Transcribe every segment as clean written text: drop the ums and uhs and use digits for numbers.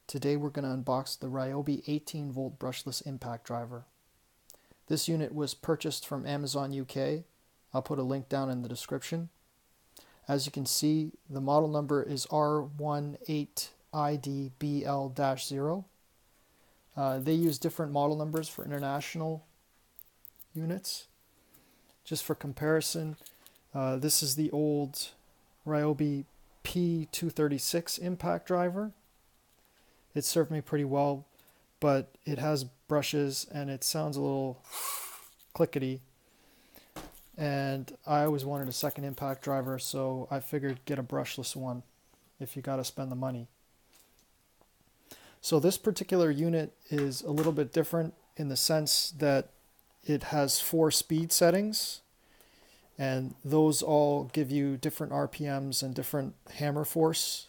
Today we're going to unbox the Ryobi 18V Brushless Impact Driver. This unit was purchased from Amazon UK. I'll put a link down in the description. As you can see, the model number is R18IDBL-0. They use different model numbers for international units. Just for comparison, this is the old Ryobi P236 impact driver. It served me pretty well, but it has brushes and it sounds a little clickety. And I always wanted a second impact driver, so I figured get a brushless one if you got to spend the money. So this particular unit is a little bit different in the sense that it has 4 speed settings, and those all give you different RPMs and different hammer force,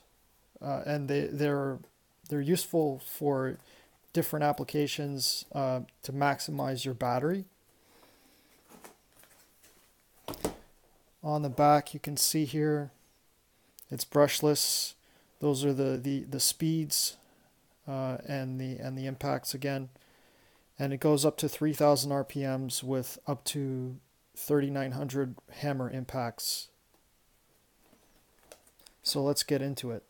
and they're useful for different applications to maximize your battery. On the back, you can see here it's brushless. Those are the speeds and the impacts again, and it goes up to 3,000 RPMs with up to 3,900 hammer impacts. So let's get into it.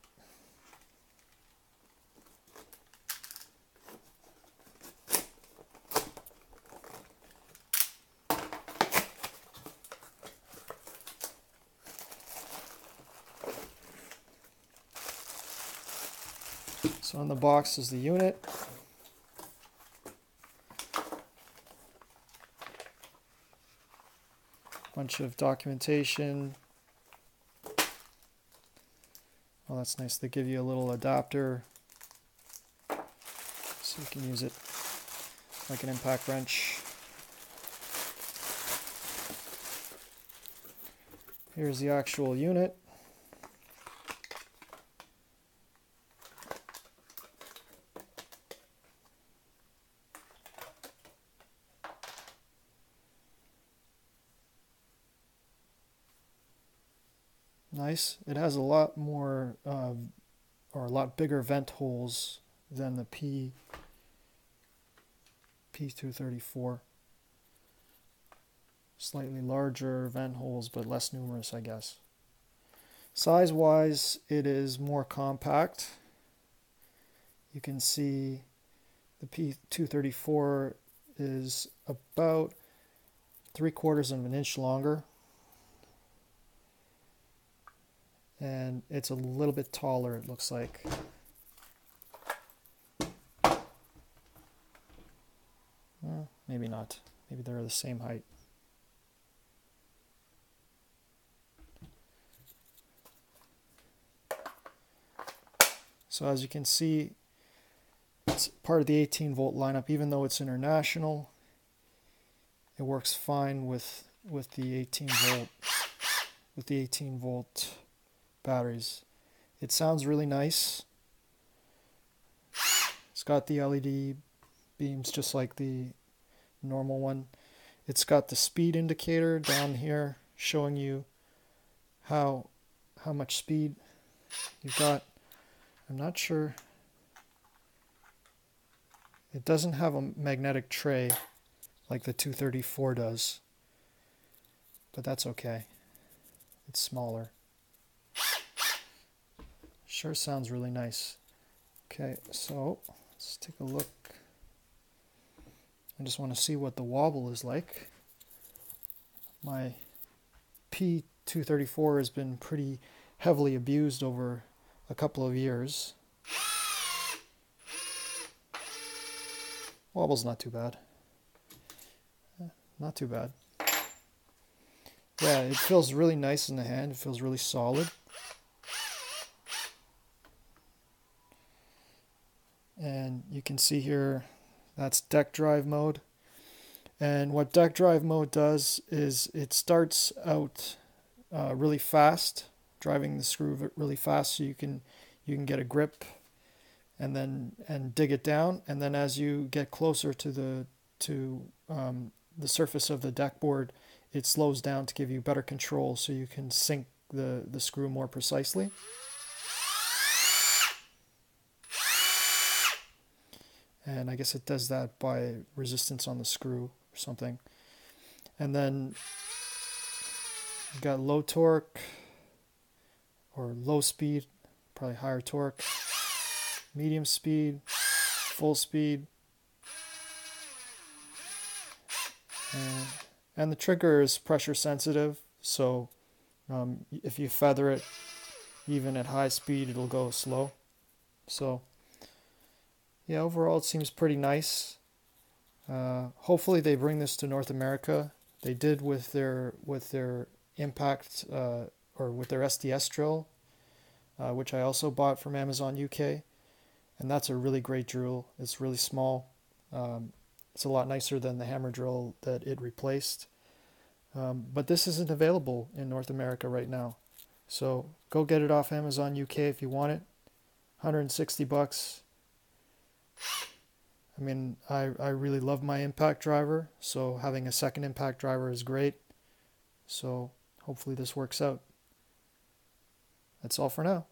So on the box is the unit. Bunch of documentation. Oh, that's nice. They give you a little adapter so you can use it like an impact wrench. Here's the actual unit. Nice. It has a lot more or a lot bigger vent holes than the P234. Slightly larger vent holes, but less numerous, I guess. Size-wise, it is more compact. You can see the P234 is about 3/4 of an inch longer. And it's a little bit taller, it looks like. Well, maybe not. Maybe they're the same height. So as you can see, it's part of the 18V lineup. Even though it's international, it works fine with the 18V batteries. It sounds really nice. It's got the LED beams just like the normal one. It's got the speed indicator down here showing you how much speed you've got. I'm not sure. It doesn't have a magnetic tray like the 234 does, but that's okay. It's smaller. Sure sounds really nice. Okay, so let's take a look. I just want to see what the wobble is like. My P234 has been pretty heavily abused over a couple of years. Wobble's not too bad. Not too bad. Yeah, it feels really nice in the hand. It feels really solid. And you can see here, that's deck drive mode. And what deck drive mode does is it starts out really fast, driving the screw really fast, so you can get a grip and dig it down. And then as you get closer to the surface of the deck board, it slows down to give you better control, so you can sink the screw more precisely. and I guess it does that by resistance on the screw or something. And then you got low torque or low speed, probably higher torque, medium speed, full speed, and the trigger is pressure sensitive, so if you feather it even at high speed, it'll go slow. So yeah, overall it seems pretty nice. Hopefully they bring this to North America. They did with their impact or with their SDS drill, which I also bought from Amazon UK, and that's a really great drill. It's really small. It's a lot nicer than the hammer drill that it replaced. But this isn't available in North America right now. So go get it off Amazon UK if you want it. $160. I mean, I really love my impact driver, so having a second impact driver is great. So hopefully this works out. That's all for now.